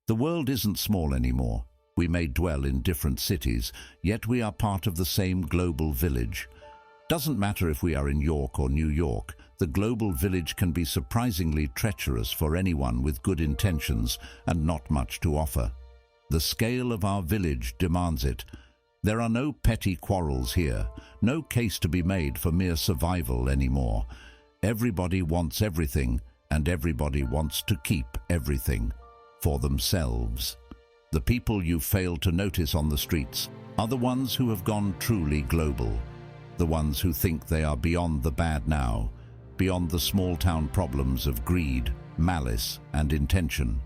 The world isn't small anymore. We may dwell in different cities, yet we are part of the same global village. Doesn't matter if we are in York or New York, the global village can be surprisingly treacherous for anyone with good intentions and not much to offer. The scale of our village demands it. There are no petty quarrels here, no case to be made for mere survival anymore. Everybody wants everything, and everybody wants to keep everything for themselves. The people you fail to notice on the streets are the ones who have gone truly global, the ones who think they are beyond the bad now, beyond the small-town problems of greed, malice, and intention.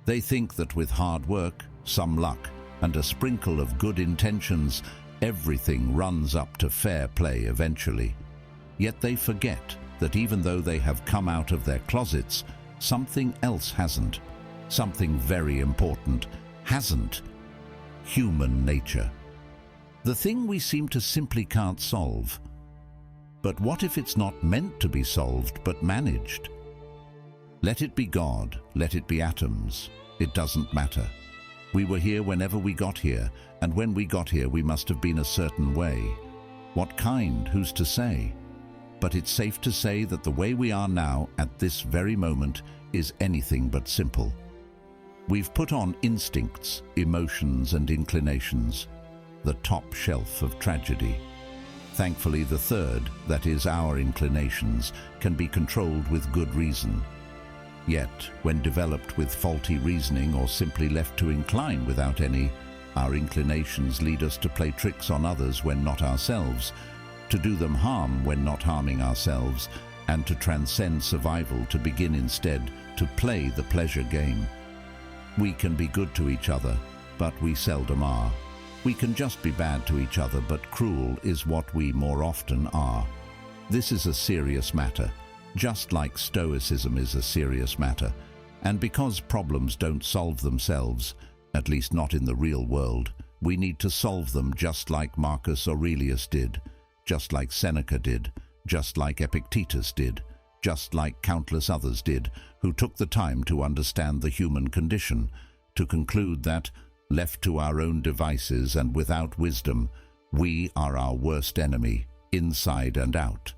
They think that with hard work, some luck, and a sprinkle of good intentions, everything runs up to fair play eventually. Yet they forget that even though they have come out of their closets, something else hasn't. Something very important hasn't. Human nature. The thing we seem to simply can't solve. But what if it's not meant to be solved but managed? Let it be God, let it be atoms. It doesn't matter. We were here whenever we got here, and when we got here we must have been a certain way. What kind, who's to say? But it's safe to say that the way we are now, at this very moment, is anything but simple. We've put on instincts, emotions and inclinations, the top shelf of tragedy. Thankfully, the third, that is our inclinations, can be controlled with good reason. Yet, when developed with faulty reasoning or simply left to incline without any, our inclinations lead us to play tricks on others when not ourselves, to do them harm when not harming ourselves, and to transcend survival to begin instead to play the pleasure game. We can be good to each other, but we seldom are. We can just be bad to each other, but cruel is what we more often are. This is a serious matter, just like Stoicism is a serious matter. And because problems don't solve themselves, at least not in the real world, we need to solve them just like Marcus Aurelius did, just like Seneca did, just like Epictetus did, just like countless others did, who took the time to understand the human condition, to conclude that, left to our own devices and without wisdom, we are our worst enemy, inside and out.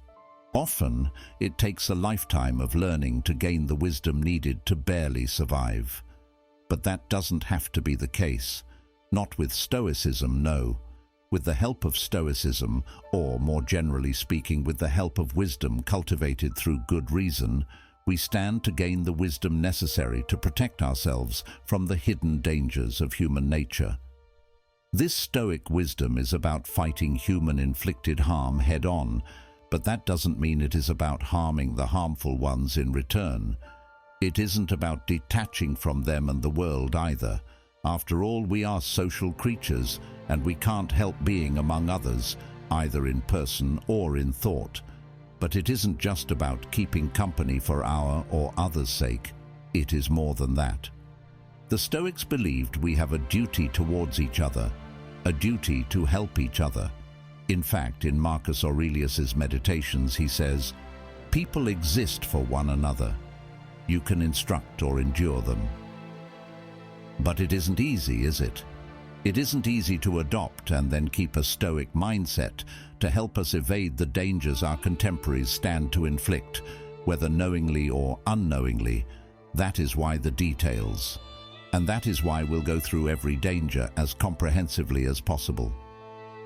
Often, it takes a lifetime of learning to gain the wisdom needed to barely survive. But that doesn't have to be the case. Not with Stoicism, no. With the help of Stoicism, or more generally speaking, with the help of wisdom cultivated through good reason, we stand to gain the wisdom necessary to protect ourselves from the hidden dangers of human nature. This Stoic wisdom is about fighting human-inflicted harm head-on, but that doesn't mean it is about harming the harmful ones in return. It isn't about detaching from them and the world either. After all, we are social creatures, and we can't help being among others, either in person or in thought. But it isn't just about keeping company for our or others' sake. It is more than that. The Stoics believed we have a duty towards each other, a duty to help each other. In fact, in Marcus Aurelius Meditations, he says, "People exist for one another. You can instruct or endure them." But it isn't easy, is it? It isn't easy to adopt and then keep a Stoic mindset to help us evade the dangers our contemporaries stand to inflict, whether knowingly or unknowingly. That is why the details. And that is why we'll go through every danger as comprehensively as possible.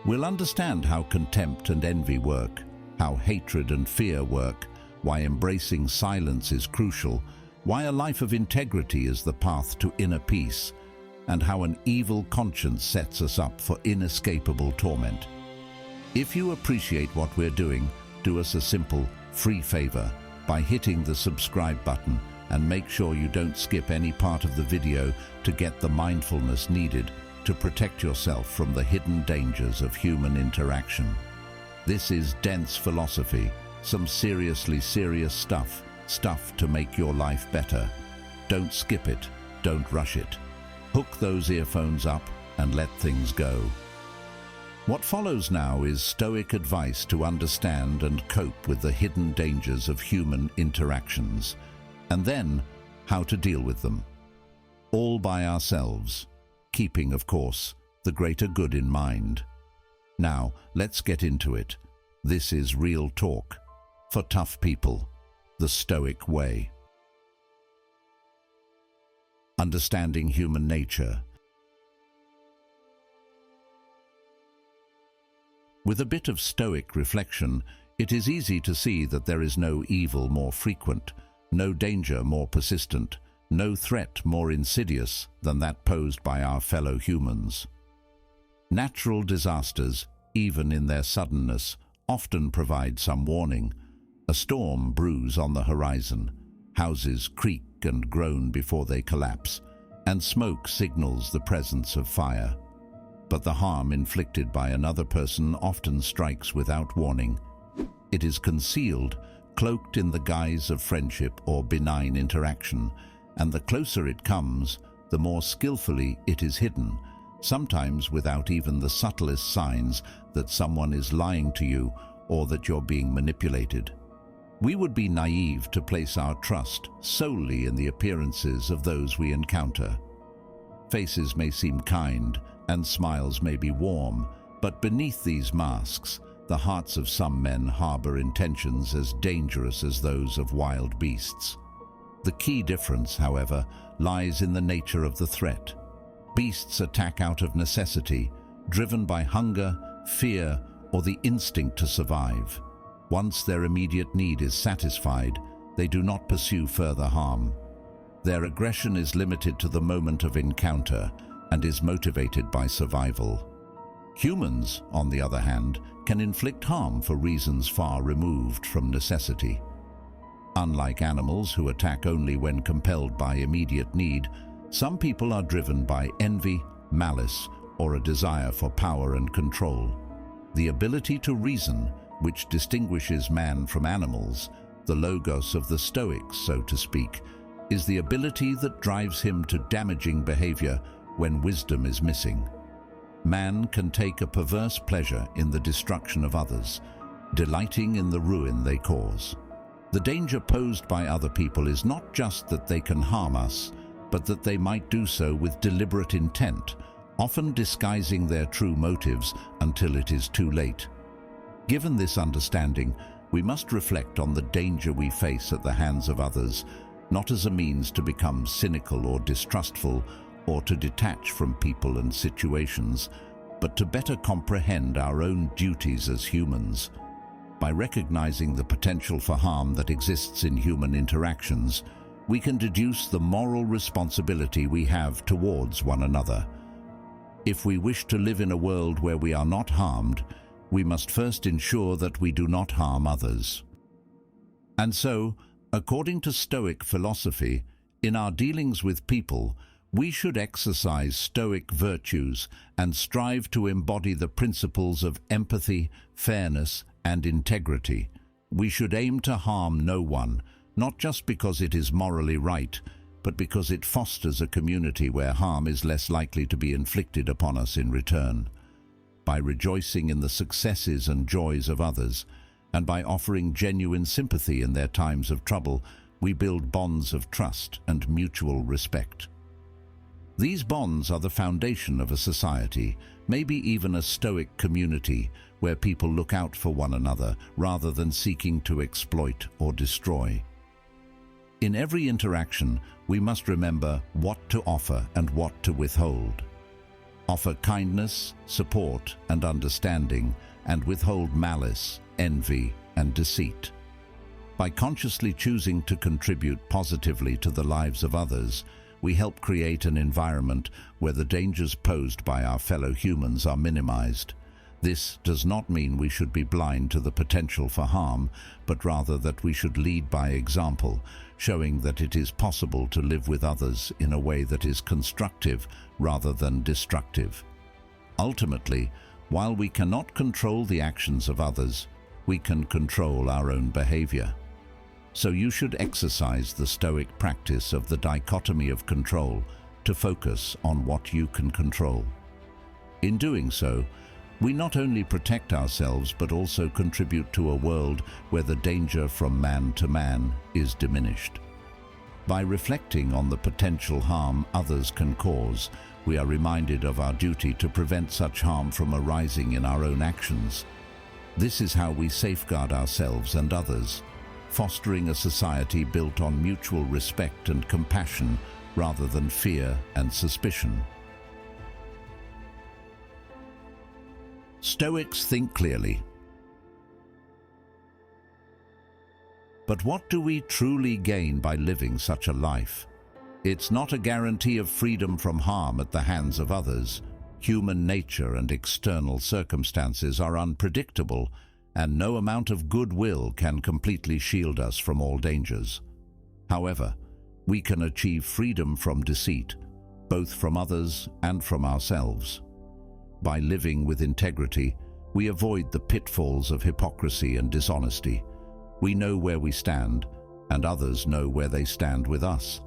We'll understand how contempt and envy work, how hatred and fear work, why embracing silence is crucial, why a life of integrity is the path to inner peace, and how an evil conscience sets us up for inescapable torment. If you appreciate what we're doing, do us a simple, free favor by hitting the subscribe button, and make sure you don't skip any part of the video to get the mindfulness needed to protect yourself from the hidden dangers of human interaction. This is dense philosophy, some seriously serious stuff to make your life better. Don't skip it, don't rush it. Hook those earphones up and let things go. What follows now is Stoic advice to understand and cope with the hidden dangers of human interactions, and then how to deal with them. all by ourselves, keeping, of course, the greater good in mind. Now, let's get into it. This is real talk for tough people, the Stoic way. Understanding human nature. With a bit of Stoic reflection, it is easy to see that there is no evil more frequent, no danger more persistent, no threat more insidious than that posed by our fellow humans. Natural disasters, even in their suddenness, often provide some warning. A storm brews on the horizon, houses creak and groan before they collapse, and smoke signals the presence of fire. But the harm inflicted by another person often strikes without warning. It is concealed, cloaked in the guise of friendship or benign interaction, and the closer it comes, the more skillfully it is hidden, sometimes without even the subtlest signs that someone is lying to you or that you're being manipulated. We would be naive to place our trust solely in the appearances of those we encounter. Faces may seem kind and smiles may be warm, but beneath these masks, the hearts of some men harbor intentions as dangerous as those of wild beasts. The key difference, however, lies in the nature of the threat. Beasts attack out of necessity, driven by hunger, fear, or the instinct to survive. Once their immediate need is satisfied, they do not pursue further harm. Their aggression is limited to the moment of encounter and is motivated by survival. Humans, on the other hand, can inflict harm for reasons far removed from necessity. Unlike animals who attack only when compelled by immediate need, some people are driven by envy, malice, or a desire for power and control. The ability to reason, which distinguishes man from animals, the logos of the Stoics, so to speak, is the ability that drives him to damaging behavior when wisdom is missing. Man can take a perverse pleasure in the destruction of others, delighting in the ruin they cause. The danger posed by other people is not just that they can harm us, but that they might do so with deliberate intent, often disguising their true motives until it is too late. Given this understanding, we must reflect on the danger we face at the hands of others, not as a means to become cynical or distrustful, or to detach from people and situations, but to better comprehend our own duties as humans. By recognizing the potential for harm that exists in human interactions, we can deduce the moral responsibility we have towards one another. If we wish to live in a world where we are not harmed, we must first ensure that we do not harm others. And so, according to Stoic philosophy, in our dealings with people, we should exercise Stoic virtues and strive to embody the principles of empathy, fairness, and integrity. We should aim to harm no one, not just because it is morally right, but because it fosters a community where harm is less likely to be inflicted upon us in return. By rejoicing in the successes and joys of others, and by offering genuine sympathy in their times of trouble, we build bonds of trust and mutual respect. These bonds are the foundation of a society, maybe even a Stoic community, where people look out for one another rather than seeking to exploit or destroy. In every interaction, we must remember what to offer and what to withhold. Offer kindness, support, and understanding, and withhold malice, envy, and deceit. By consciously choosing to contribute positively to the lives of others, we help create an environment where the dangers posed by our fellow humans are minimized. This does not mean we should be blind to the potential for harm, but rather that we should lead by example, showing that it is possible to live with others in a way that is constructive rather than destructive. Ultimately, while we cannot control the actions of others, we can control our own behavior. So you should exercise the Stoic practice of the dichotomy of control to focus on what you can control. In doing so, we not only protect ourselves but also contribute to a world where the danger from man to man is diminished. By reflecting on the potential harm others can cause, we are reminded of our duty to prevent such harm from arising in our own actions. This is how we safeguard ourselves and others, fostering a society built on mutual respect and compassion rather than fear and suspicion. Stoics think clearly. But what do we truly gain by living such a life? It's not a guarantee of freedom from harm at the hands of others. Human nature and external circumstances are unpredictable, and no amount of goodwill can completely shield us from all dangers. However, we can achieve freedom from deceit, both from others and from ourselves. By living with integrity, we avoid the pitfalls of hypocrisy and dishonesty. We know where we stand, and others know where they stand with us.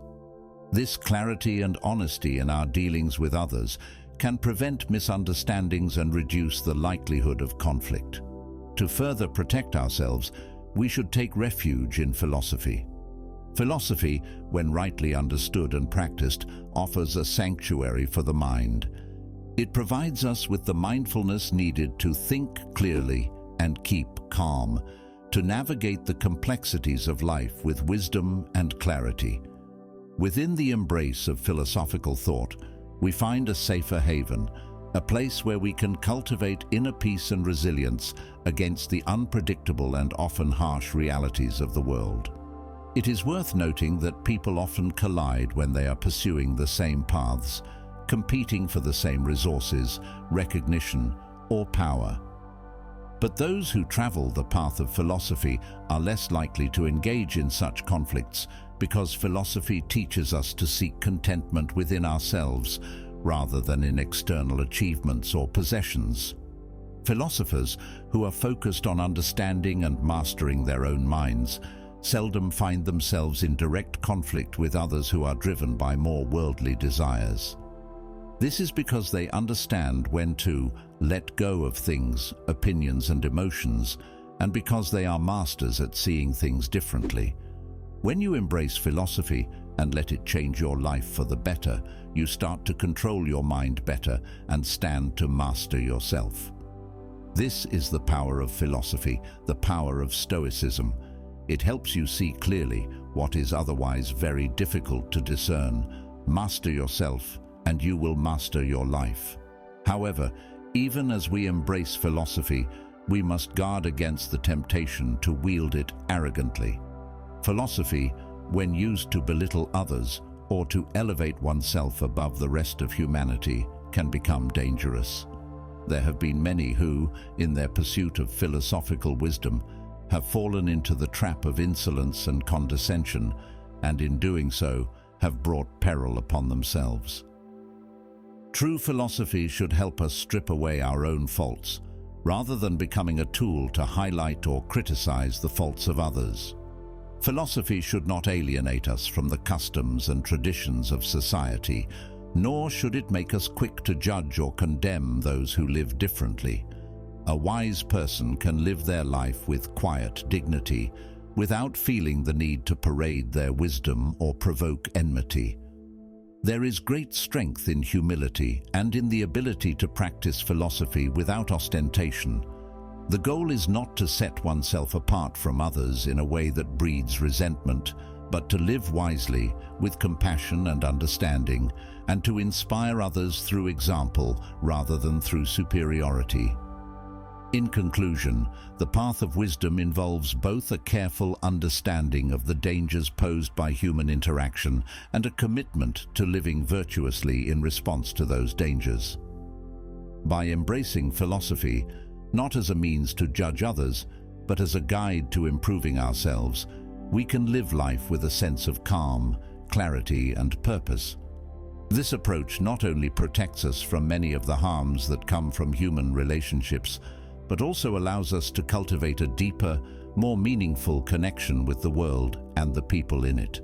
This clarity and honesty in our dealings with others can prevent misunderstandings and reduce the likelihood of conflict. To further protect ourselves, we should take refuge in philosophy. Philosophy, when rightly understood and practiced, offers a sanctuary for the mind. It provides us with the mindfulness needed to think clearly and keep calm, to navigate the complexities of life with wisdom and clarity. Within the embrace of philosophical thought, we find a safer haven, a place where we can cultivate inner peace and resilience against the unpredictable and often harsh realities of the world. It is worth noting that people often collide when they are pursuing the same paths, competing for the same resources, recognition, or power. But those who travel the path of philosophy are less likely to engage in such conflicts because philosophy teaches us to seek contentment within ourselves rather than in external achievements or possessions. Philosophers who are focused on understanding and mastering their own minds seldom find themselves in direct conflict with others who are driven by more worldly desires. This is because they understand when to let go of things, opinions, and emotions, and because they are masters at seeing things differently. When you embrace philosophy and let it change your life for the better, you start to control your mind better and stand to master yourself. This is the power of philosophy, the power of Stoicism. It helps you see clearly what is otherwise very difficult to discern. Master yourself, and you will master your life. However, even as we embrace philosophy, we must guard against the temptation to wield it arrogantly. Philosophy, when used to belittle others or to elevate oneself above the rest of humanity, can become dangerous. There have been many who, in their pursuit of philosophical wisdom, have fallen into the trap of insolence and condescension, and in doing so, have brought peril upon themselves. True philosophy should help us strip away our own faults, rather than becoming a tool to highlight or criticize the faults of others. Philosophy should not alienate us from the customs and traditions of society, nor should it make us quick to judge or condemn those who live differently. A wise person can live their life with quiet dignity, without feeling the need to parade their wisdom or provoke enmity. There is great strength in humility and in the ability to practice philosophy without ostentation. The goal is not to set oneself apart from others in a way that breeds resentment, but to live wisely, with compassion and understanding, and to inspire others through example rather than through superiority. In conclusion, the path of wisdom involves both a careful understanding of the dangers posed by human interaction and a commitment to living virtuously in response to those dangers. By embracing philosophy, not as a means to judge others, but as a guide to improving ourselves, we can live life with a sense of calm, clarity, and purpose. This approach not only protects us from many of the harms that come from human relationships, but also allows us to cultivate a deeper, more meaningful connection with the world and the people in it.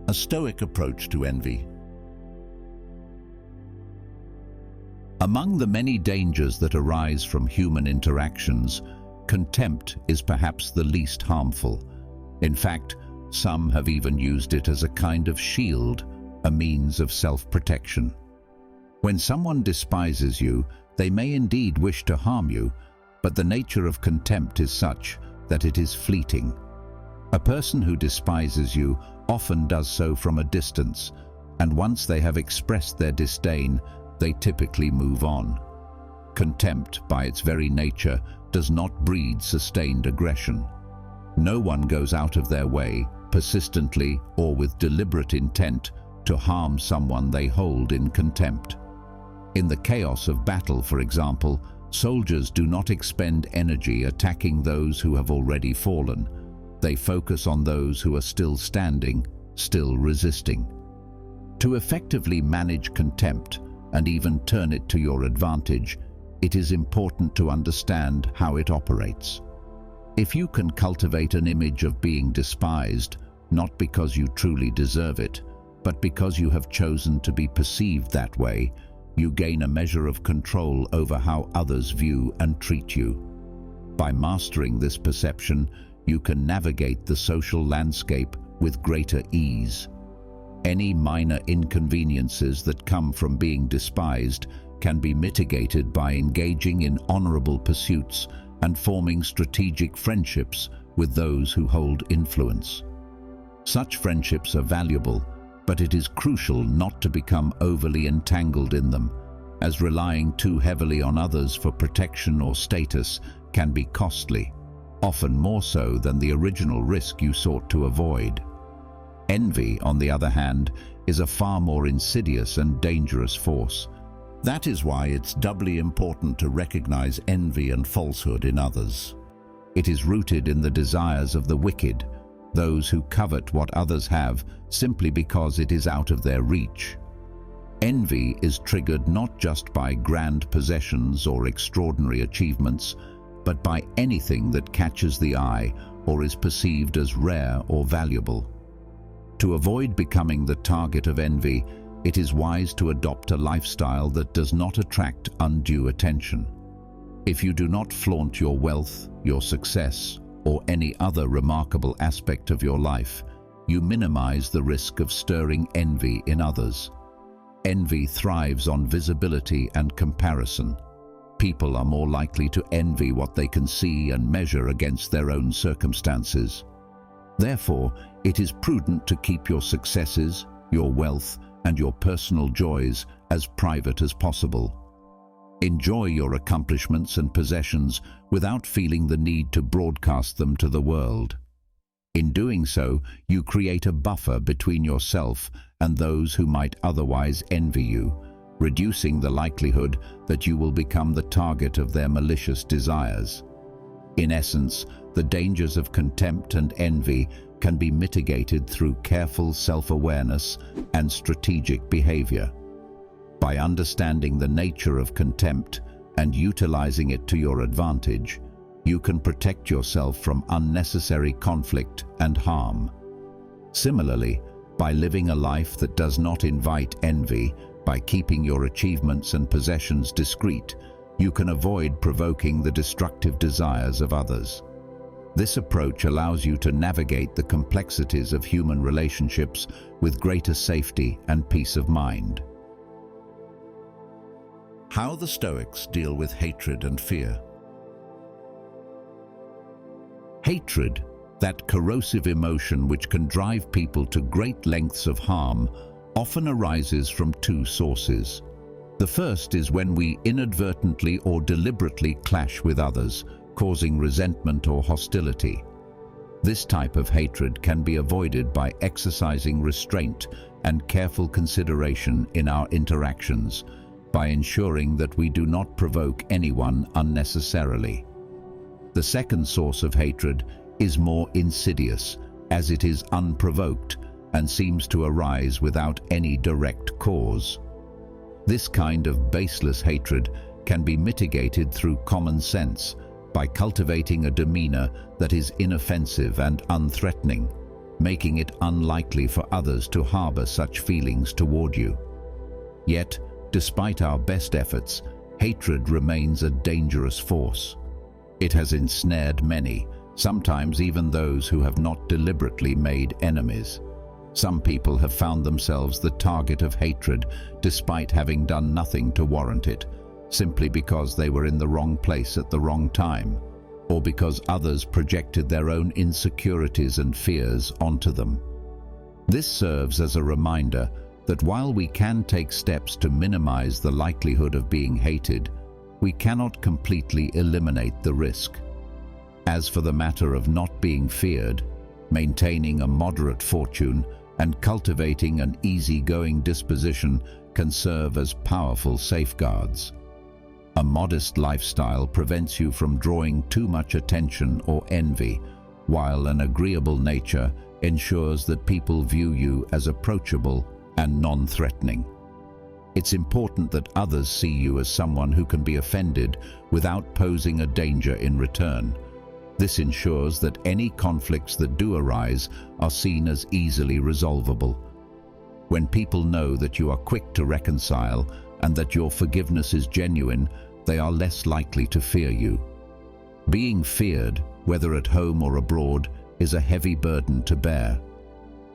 A Stoic approach to envy. Among the many dangers that arise from human interactions, contempt is perhaps the least harmful. In fact, some have even used it as a kind of shield, a means of self-protection. When someone despises you, they may indeed wish to harm you, but the nature of contempt is such that it is fleeting. A person who despises you often does so from a distance, and once they have expressed their disdain, they typically move on. Contempt, by its very nature, does not breed sustained aggression. No one goes out of their way, persistently or with deliberate intent, to harm someone they hold in contempt. In the chaos of battle, for example, soldiers do not expend energy attacking those who have already fallen. They focus on those who are still standing, still resisting. To effectively manage contempt, and even turn it to your advantage, it is important to understand how it operates. If you can cultivate an image of being despised, not because you truly deserve it, but because you have chosen to be perceived that way, you gain a measure of control over how others view and treat you. By mastering this perception, you can navigate the social landscape with greater ease. Any minor inconveniences that come from being despised can be mitigated by engaging in honorable pursuits and forming strategic friendships with those who hold influence. Such friendships are valuable, but it is crucial not to become overly entangled in them, as relying too heavily on others for protection or status can be costly, often more so than the original risk you sought to avoid. Envy, on the other hand, is a far more insidious and dangerous force. That is why it's doubly important to recognize envy and falsehood in others. It is rooted in the desires of the wicked, those who covet what others have simply because it is out of their reach. Envy is triggered not just by grand possessions or extraordinary achievements, but by anything that catches the eye or is perceived as rare or valuable. To avoid becoming the target of envy, it is wise to adopt a lifestyle that does not attract undue attention. If you do not flaunt your wealth, your success, or any other remarkable aspect of your life, you minimize the risk of stirring envy in others. Envy thrives on visibility and comparison. People are more likely to envy what they can see and measure against their own circumstances. Therefore, it is prudent to keep your successes, your wealth, and your personal joys as private as possible. Enjoy your accomplishments and possessions without feeling the need to broadcast them to the world. In doing so, you create a buffer between yourself and those who might otherwise envy you, reducing the likelihood that you will become the target of their malicious desires. In essence, the dangers of contempt and envy can be mitigated through careful self-awareness and strategic behavior. By understanding the nature of contempt and utilizing it to your advantage, you can protect yourself from unnecessary conflict and harm. Similarly, by living a life that does not invite envy, by keeping your achievements and possessions discreet, you can avoid provoking the destructive desires of others. This approach allows you to navigate the complexities of human relationships with greater safety and peace of mind. How the Stoics deal with hatred and fear. Hatred, that corrosive emotion which can drive people to great lengths of harm, often arises from two sources. The first is when we inadvertently or deliberately clash with others, causing resentment or hostility. This type of hatred can be avoided by exercising restraint and careful consideration in our interactions, by ensuring that we do not provoke anyone unnecessarily. The second source of hatred is more insidious, as it is unprovoked and seems to arise without any direct cause. This kind of baseless hatred can be mitigated through common sense, by cultivating a demeanor that is inoffensive and unthreatening, making it unlikely for others to harbor such feelings toward you. Yet, despite our best efforts, hatred remains a dangerous force. It has ensnared many, sometimes even those who have not deliberately made enemies. Some people have found themselves the target of hatred despite having done nothing to warrant it, simply because they were in the wrong place at the wrong time, or because others projected their own insecurities and fears onto them. This serves as a reminder that while we can take steps to minimize the likelihood of being hated, we cannot completely eliminate the risk. As for the matter of not being feared, maintaining a moderate fortune and cultivating an easygoing disposition can serve as powerful safeguards. A modest lifestyle prevents you from drawing too much attention or envy, while an agreeable nature ensures that people view you as approachable and non-threatening. It's important that others see you as someone who can be offended without posing a danger in return. This ensures that any conflicts that do arise are seen as easily resolvable. When people know that you are quick to reconcile and that your forgiveness is genuine, they are less likely to fear you. Being feared, whether at home or abroad, is a heavy burden to bear.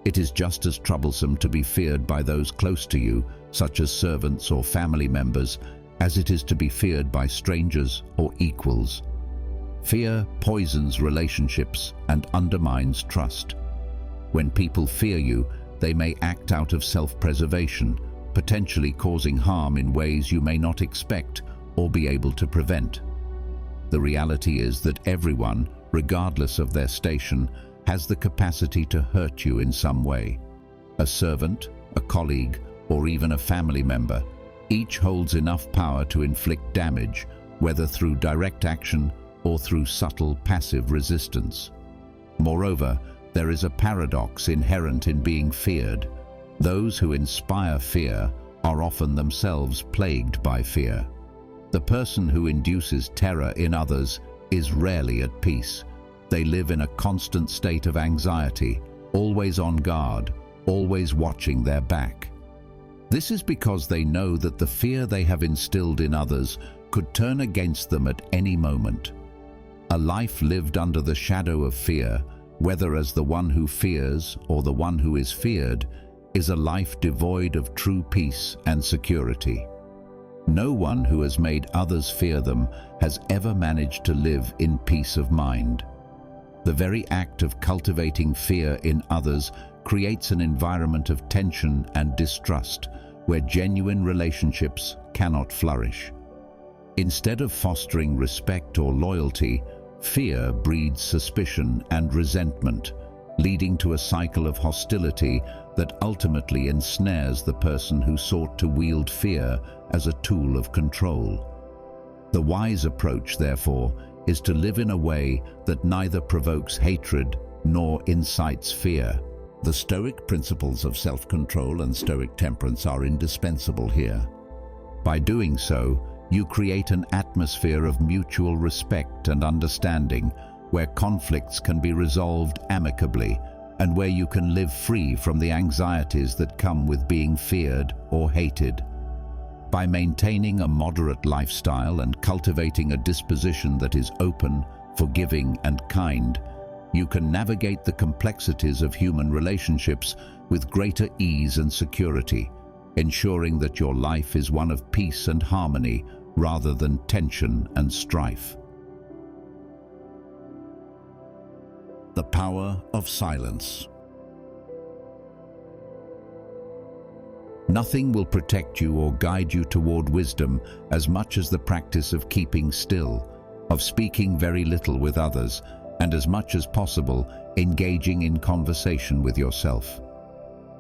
It is just as troublesome to be feared by those close to you, such as servants or family members, as it is to be feared by strangers or equals. Fear poisons relationships and undermines trust. When people fear you, they may act out of self-preservation, potentially causing harm in ways you may not expect or be able to prevent. The reality is that everyone, regardless of their station, has the capacity to hurt you in some way. A servant, a colleague, or even a family member, each holds enough power to inflict damage, whether through direct action or through subtle passive resistance. Moreover, there is a paradox inherent in being feared. Those who inspire fear are often themselves plagued by fear. The person who induces terror in others is rarely at peace. They live in a constant state of anxiety, always on guard, always watching their back. This is because they know that the fear they have instilled in others could turn against them at any moment. A life lived under the shadow of fear, whether as the one who fears or the one who is feared, is a life devoid of true peace and security. No one who has made others fear them has ever managed to live in peace of mind. The very act of cultivating fear in others creates an environment of tension and distrust, where genuine relationships cannot flourish. Instead of fostering respect or loyalty, fear breeds suspicion and resentment, leading to a cycle of hostility that ultimately ensnares the person who sought to wield fear as a tool of control. The wise approach, therefore, is to live in a way that neither provokes hatred nor incites fear. The Stoic principles of self-control and Stoic temperance are indispensable here. By doing so, you create an atmosphere of mutual respect and understanding, where conflicts can be resolved amicably and where you can live free from the anxieties that come with being feared or hated. By maintaining a moderate lifestyle and cultivating a disposition that is open, forgiving, and kind, you can navigate the complexities of human relationships with greater ease and security, ensuring that your life is one of peace and harmony rather than tension and strife. The power of silence. Nothing will protect you or guide you toward wisdom as much as the practice of keeping still, of speaking very little with others, and as much as possible, engaging in conversation with yourself.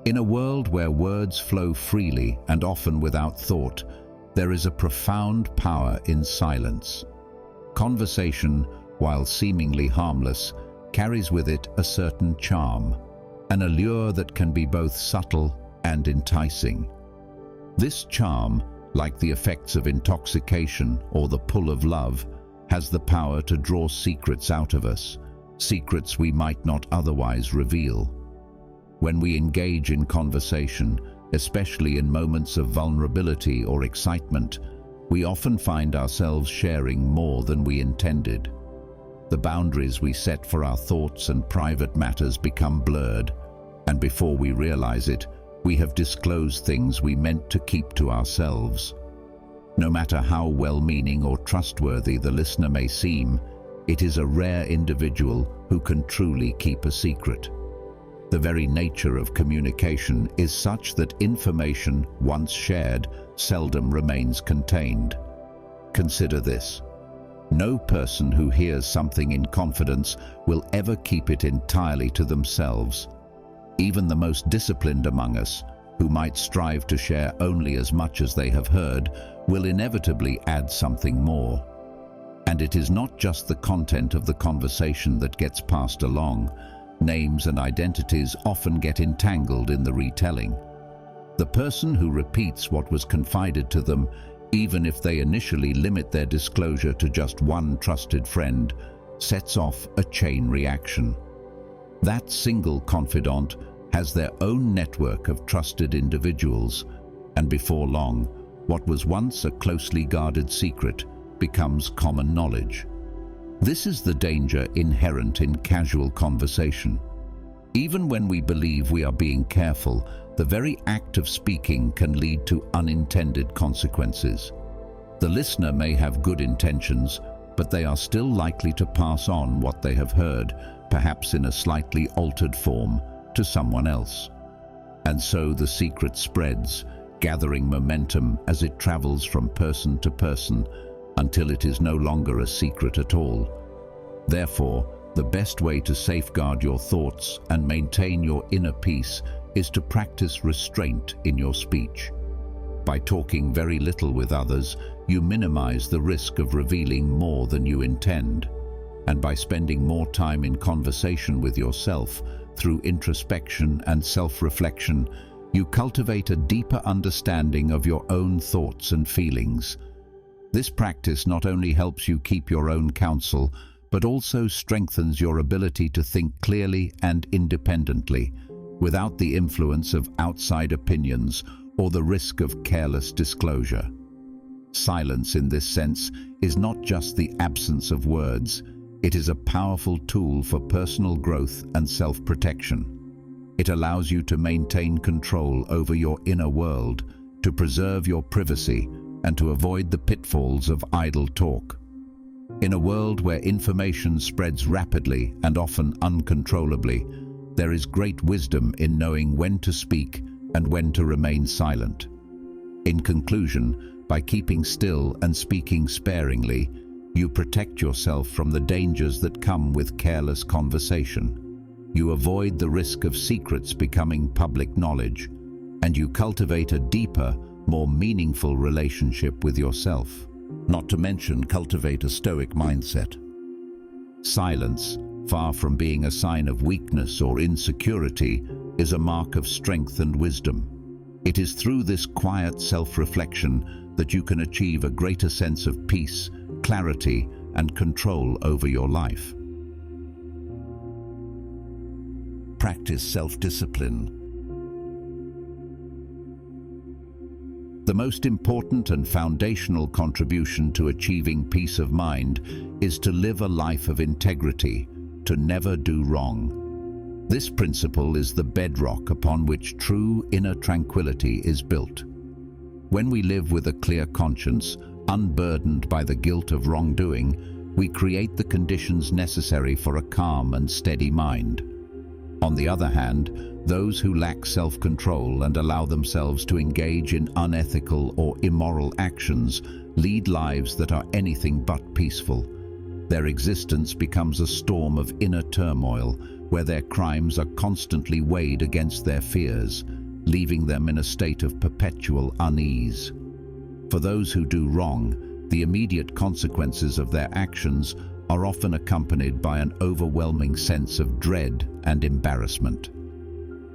In a world where words flow freely and often without thought, there is a profound power in silence. Conversation, while seemingly harmless, carries with it a certain charm, an allure that can be both subtle and enticing. This charm, like the effects of intoxication or the pull of love, has the power to draw secrets out of us, secrets we might not otherwise reveal. When we engage in conversation, especially in moments of vulnerability or excitement, we often find ourselves sharing more than we intended. The boundaries we set for our thoughts and private matters become blurred, and before we realize it, we have disclosed things we meant to keep to ourselves. No matter how well-meaning or trustworthy the listener may seem, it is a rare individual who can truly keep a secret. The very nature of communication is such that information, once shared, seldom remains contained. Consider this. No person who hears something in confidence will ever keep it entirely to themselves. Even the most disciplined among us, who might strive to share only as much as they have heard, will inevitably add something more. And it is not just the content of the conversation that gets passed along. Names and identities often get entangled in the retelling. The person who repeats what was confided to them, even if they initially limit their disclosure to just one trusted friend, sets off a chain reaction. That single confidant has their own network of trusted individuals, and before long, what was once a closely guarded secret becomes common knowledge. This is the danger inherent in casual conversation. Even when we believe we are being careful, the very act of speaking can lead to unintended consequences. The listener may have good intentions, but they are still likely to pass on what they have heard, perhaps in a slightly altered form, to someone else. And so the secret spreads, gathering momentum as it travels from person to person, until it is no longer a secret at all. Therefore, the best way to safeguard your thoughts and maintain your inner peace is to practice restraint in your speech. By talking very little with others, you minimize the risk of revealing more than you intend. And by spending more time in conversation with yourself, through introspection and self-reflection, you cultivate a deeper understanding of your own thoughts and feelings. This practice not only helps you keep your own counsel, but also strengthens your ability to think clearly and independently, without the influence of outside opinions or the risk of careless disclosure. Silence, in this sense, is not just the absence of words. It is a powerful tool for personal growth and self-protection. It allows you to maintain control over your inner world, to preserve your privacy, and to avoid the pitfalls of idle talk. In a world where information spreads rapidly and often uncontrollably, there is great wisdom in knowing when to speak and when to remain silent. In conclusion, by keeping still and speaking sparingly, you protect yourself from the dangers that come with careless conversation. You avoid the risk of secrets becoming public knowledge, and you cultivate a deeper, more meaningful relationship with yourself. Not to mention cultivate a Stoic mindset. Silence, far from being a sign of weakness or insecurity, is a mark of strength and wisdom. It is through this quiet self-reflection that you can achieve a greater sense of peace, clarity, and control over your life. Practice self-discipline. The most important and foundational contribution to achieving peace of mind is to live a life of integrity, to never do wrong. This principle is the bedrock upon which true inner tranquility is built. When we live with a clear conscience, unburdened by the guilt of wrongdoing, we create the conditions necessary for a calm and steady mind. On the other hand, those who lack self-control and allow themselves to engage in unethical or immoral actions lead lives that are anything but peaceful. Their existence becomes a storm of inner turmoil, where their crimes are constantly weighed against their fears, leaving them in a state of perpetual unease. For those who do wrong, the immediate consequences of their actions are often accompanied by an overwhelming sense of dread and embarrassment.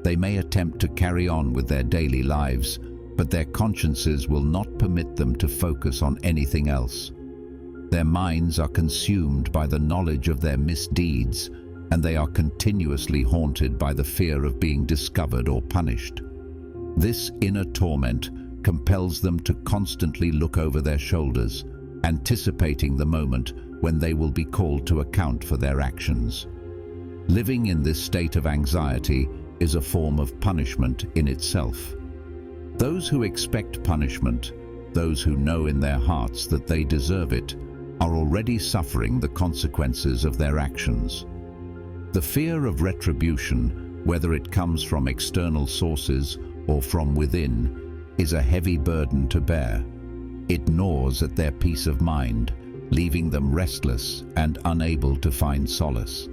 They may attempt to carry on with their daily lives, but their consciences will not permit them to focus on anything else. Their minds are consumed by the knowledge of their misdeeds, and they are continuously haunted by the fear of being discovered or punished. This inner torment compels them to constantly look over their shoulders, anticipating the moment when they will be called to account for their actions. Living in this state of anxiety is a form of punishment in itself. Those who expect punishment, those who know in their hearts that they deserve it, are already suffering the consequences of their actions. The fear of retribution, whether it comes from external sources or from within, is a heavy burden to bear. It gnaws at their peace of mind, leaving them restless and unable to find solace.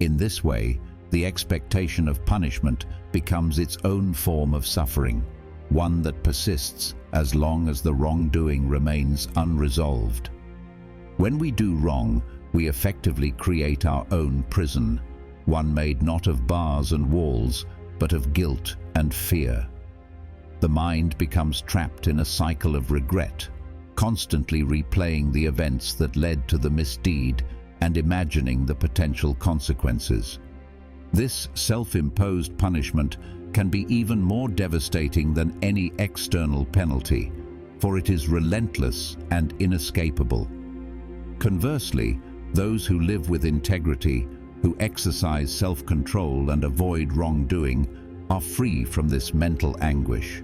In this way, the expectation of punishment becomes its own form of suffering, one that persists as long as the wrongdoing remains unresolved. When we do wrong, we effectively create our own prison, one made not of bars and walls, but of guilt and fear. The mind becomes trapped in a cycle of regret, constantly replaying the events that led to the misdeed and imagining the potential consequences. This self-imposed punishment can be even more devastating than any external penalty, for it is relentless and inescapable. Conversely, those who live with integrity, who exercise self-control and avoid wrongdoing, are free from this mental anguish.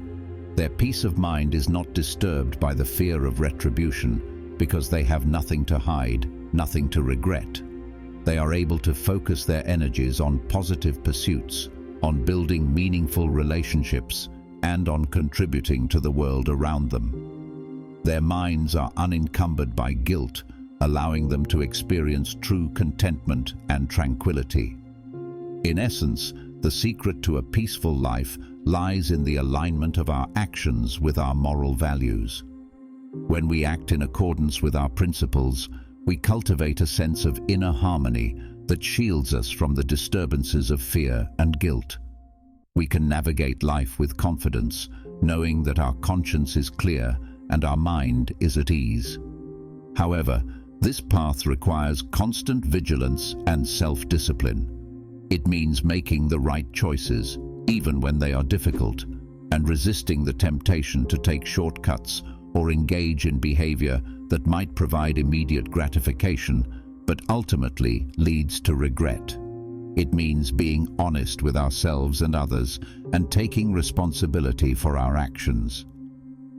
Their peace of mind is not disturbed by the fear of retribution because they have nothing to hide, nothing to regret. They are able to focus their energies on positive pursuits, on building meaningful relationships, and on contributing to the world around them. Their minds are unencumbered by guilt, allowing them to experience true contentment and tranquility. In essence, the secret to a peaceful life lies in the alignment of our actions with our moral values. When we act in accordance with our principles, we cultivate a sense of inner harmony that shields us from the disturbances of fear and guilt. We can navigate life with confidence, knowing that our conscience is clear and our mind is at ease. However, this path requires constant vigilance and self-discipline. It means making the right choices, even when they are difficult, and resisting the temptation to take shortcuts or engage in behavior that might provide immediate gratification, but ultimately leads to regret. It means being honest with ourselves and others and taking responsibility for our actions.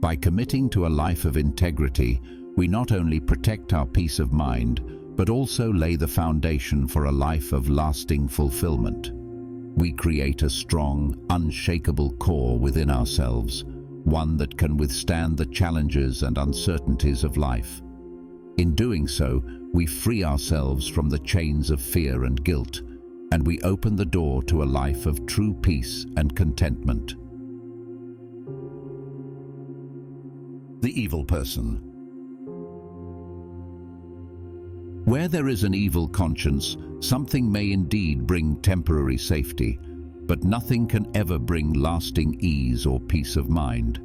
By committing to a life of integrity, we not only protect our peace of mind, but also lay the foundation for a life of lasting fulfillment. We create a strong, unshakable core within ourselves, one that can withstand the challenges and uncertainties of life. In doing so, we free ourselves from the chains of fear and guilt, and we open the door to a life of true peace and contentment. The evil person. Where there is an evil conscience, something may indeed bring temporary safety, but nothing can ever bring lasting ease or peace of mind.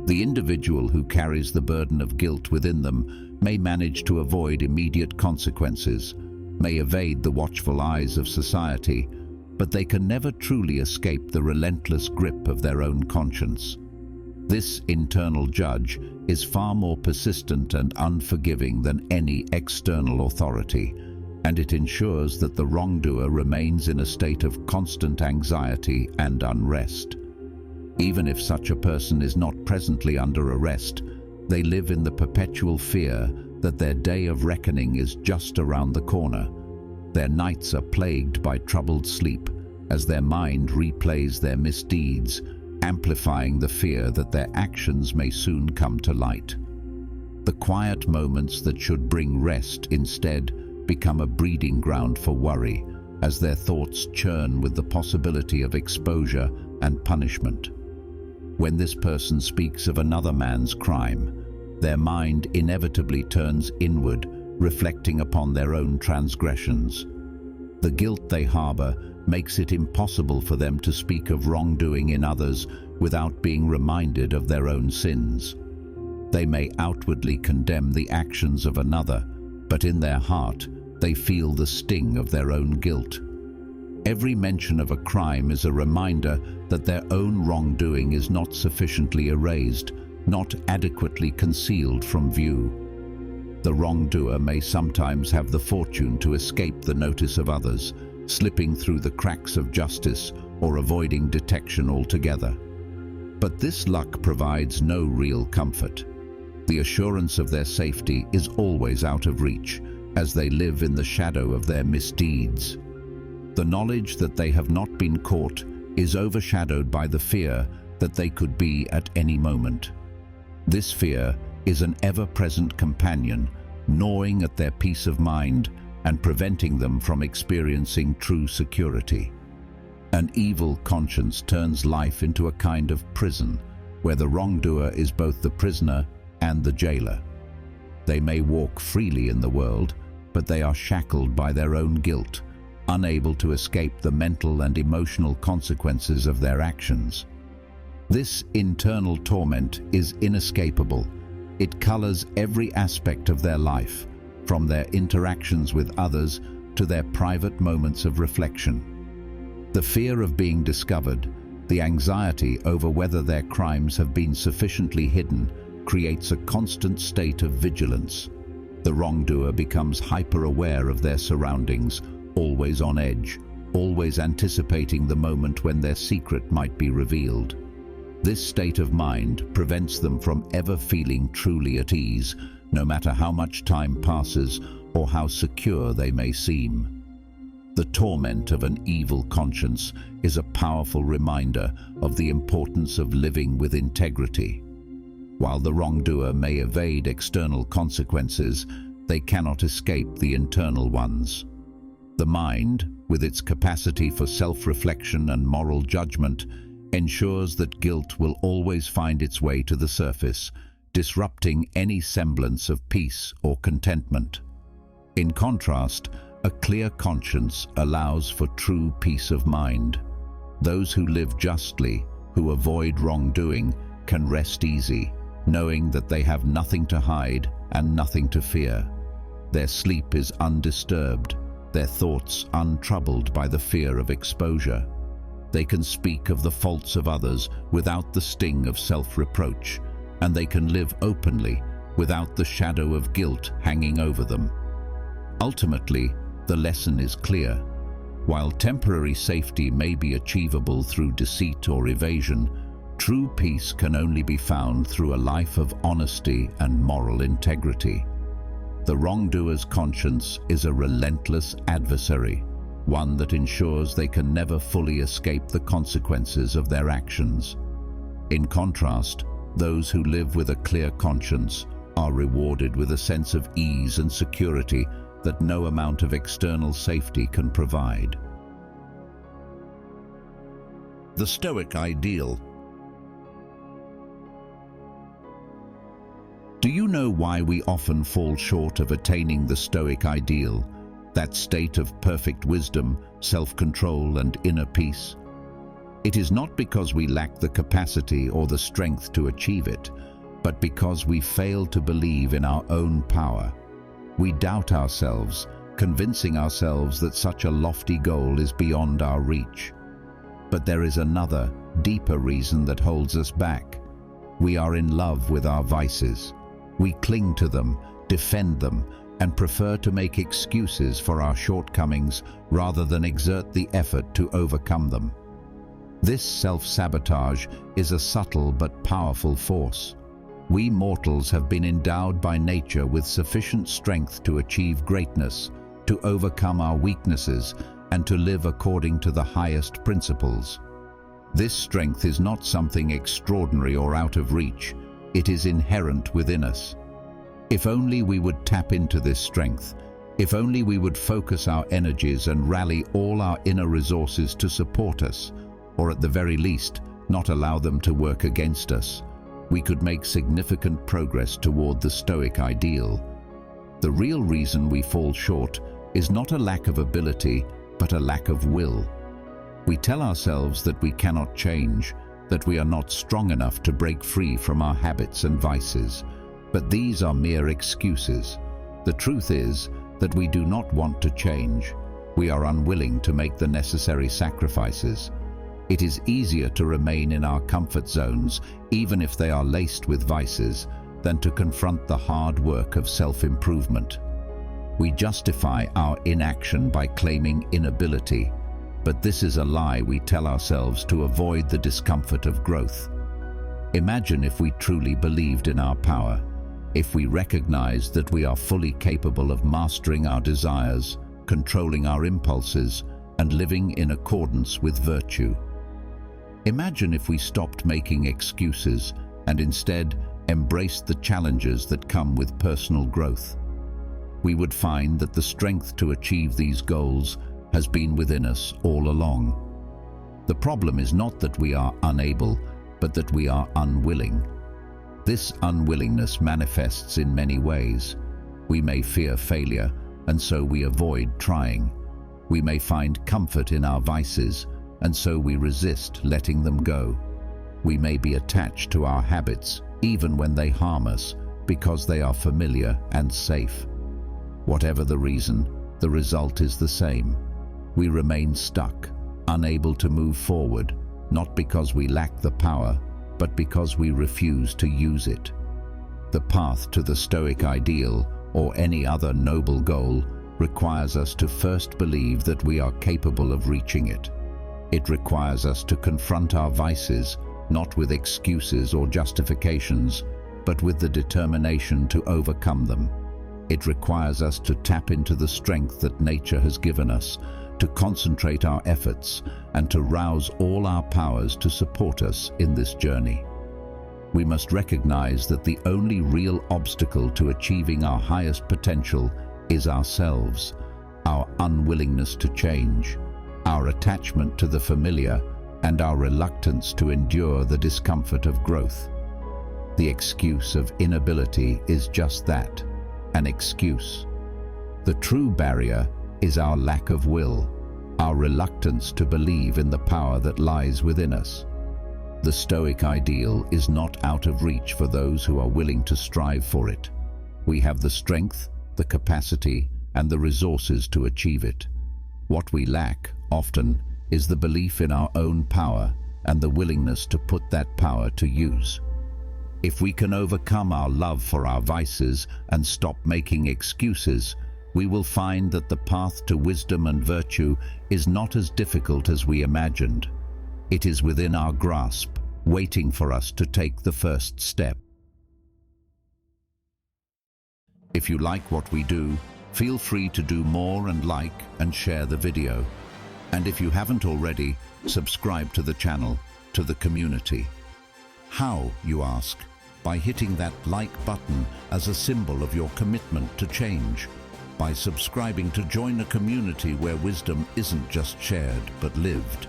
The individual who carries the burden of guilt within them may manage to avoid immediate consequences, may evade the watchful eyes of society, but they can never truly escape the relentless grip of their own conscience. This internal judge is far more persistent and unforgiving than any external authority, and it ensures that the wrongdoer remains in a state of constant anxiety and unrest. Even if such a person is not presently under arrest, they live in the perpetual fear that their day of reckoning is just around the corner. Their nights are plagued by troubled sleep as their mind replays their misdeeds, amplifying the fear that their actions may soon come to light. The quiet moments that should bring rest instead become a breeding ground for worry, as their thoughts churn with the possibility of exposure and punishment. When this person speaks of another man's crime, their mind inevitably turns inward, reflecting upon their own transgressions. The guilt they harbor makes it impossible for them to speak of wrongdoing in others without being reminded of their own sins. They may outwardly condemn the actions of another, but in their heart they feel the sting of their own guilt. Every mention of a crime is a reminder that their own wrongdoing is not sufficiently erased, not adequately concealed from view. The wrongdoer may sometimes have the fortune to escape the notice of others, slipping through the cracks of justice or avoiding detection altogether. But this luck provides no real comfort. The assurance of their safety is always out of reach, as they live in the shadow of their misdeeds. The knowledge that they have not been caught is overshadowed by the fear that they could be at any moment. This fear is an ever-present companion, gnawing at their peace of mind and preventing them from experiencing true security. An evil conscience turns life into a kind of prison, where the wrongdoer is both the prisoner and the jailer. They may walk freely in the world, but they are shackled by their own guilt, unable to escape the mental and emotional consequences of their actions. This internal torment is inescapable. It colors every aspect of their life, from their interactions with others to their private moments of reflection. The fear of being discovered, the anxiety over whether their crimes have been sufficiently hidden, creates a constant state of vigilance. The wrongdoer becomes hyper-aware of their surroundings, always on edge, always anticipating the moment when their secret might be revealed. This state of mind prevents them from ever feeling truly at ease, no matter how much time passes or how secure they may seem. The torment of an evil conscience is a powerful reminder of the importance of living with integrity. While the wrongdoer may evade external consequences, they cannot escape the internal ones. The mind, with its capacity for self-reflection and moral judgment, ensures that guilt will always find its way to the surface, disrupting any semblance of peace or contentment. In contrast, a clear conscience allows for true peace of mind. Those who live justly, who avoid wrongdoing, can rest easy, knowing that they have nothing to hide and nothing to fear. Their sleep is undisturbed, their thoughts untroubled by the fear of exposure. They can speak of the faults of others without the sting of self-reproach, and they can live openly without the shadow of guilt hanging over them. Ultimately, the lesson is clear. While temporary safety may be achievable through deceit or evasion, true peace can only be found through a life of honesty and moral integrity. The wrongdoer's conscience is a relentless adversary, one that ensures they can never fully escape the consequences of their actions. In contrast, those who live with a clear conscience are rewarded with a sense of ease and security that no amount of external safety can provide. The Stoic ideal. Do you know why we often fall short of attaining the Stoic ideal, that state of perfect wisdom, self-control, and inner peace? It is not because we lack the capacity or the strength to achieve it, but because we fail to believe in our own power. We doubt ourselves, convincing ourselves that such a lofty goal is beyond our reach. But there is another, deeper reason that holds us back. We are in love with our vices. We cling to them, defend them, and prefer to make excuses for our shortcomings rather than exert the effort to overcome them. This self-sabotage is a subtle but powerful force. We mortals have been endowed by nature with sufficient strength to achieve greatness, to overcome our weaknesses, and to live according to the highest principles. This strength is not something extraordinary or out of reach. It is inherent within us. If only we would tap into this strength, if only we would focus our energies and rally all our inner resources to support us, or at the very least, not allow them to work against us, we could make significant progress toward the Stoic ideal. The real reason we fall short is not a lack of ability, but a lack of will. We tell ourselves that we cannot change, that we are not strong enough to break free from our habits and vices. But these are mere excuses. The truth is that we do not want to change. We are unwilling to make the necessary sacrifices. It is easier to remain in our comfort zones, even if they are laced with vices, than to confront the hard work of self-improvement. We justify our inaction by claiming inability, but this is a lie we tell ourselves to avoid the discomfort of growth. Imagine if we truly believed in our power, if we recognized that we are fully capable of mastering our desires, controlling our impulses, and living in accordance with virtue. Imagine if we stopped making excuses and instead embraced the challenges that come with personal growth. We would find that the strength to achieve these goals has been within us all along. The problem is not that we are unable, but that we are unwilling. This unwillingness manifests in many ways. We may fear failure, and so we avoid trying. We may find comfort in our vices, and so we resist letting them go. We may be attached to our habits, even when they harm us, because they are familiar and safe. Whatever the reason, the result is the same. We remain stuck, unable to move forward, not because we lack the power, but because we refuse to use it. The path to the Stoic ideal, or any other noble goal, requires us to first believe that we are capable of reaching it. It requires us to confront our vices, not with excuses or justifications, but with the determination to overcome them. It requires us to tap into the strength that nature has given us, to concentrate our efforts, and to rouse all our powers to support us in this journey. We must recognize that the only real obstacle to achieving our highest potential is ourselves, our unwillingness to change, our attachment to the familiar, and our reluctance to endure the discomfort of growth. The excuse of inability is just that, an excuse. The true barrier is our lack of will, our reluctance to believe in the power that lies within us. The Stoic ideal is not out of reach for those who are willing to strive for it. We have the strength, the capacity, and the resources to achieve it. What we lack, often, is the belief in our own power and the willingness to put that power to use. If we can overcome our love for our vices and stop making excuses, we will find that the path to wisdom and virtue is not as difficult as we imagined. It is within our grasp, waiting for us to take the first step. If you like what we do, feel free to do more and like and share the video. And if you haven't already, subscribe to the channel, to the community. How, you ask? By hitting that like button as a symbol of your commitment to change. By subscribing to join a community where wisdom isn't just shared but lived,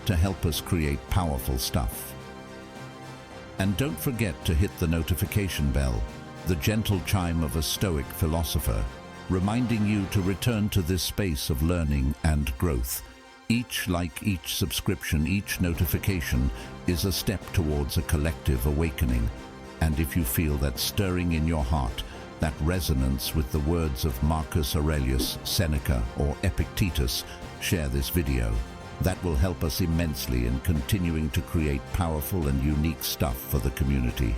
to help us create powerful stuff. And don't forget to hit the notification bell, the gentle chime of a Stoic philosopher, reminding you to return to this space of learning and growth. Each like, each subscription, each notification is a step towards a collective awakening. And if you feel that stirring in your heart, that resonance with the words of Marcus Aurelius, Seneca, or Epictetus, share this video. That will help us immensely in continuing to create powerful and unique stuff for the community.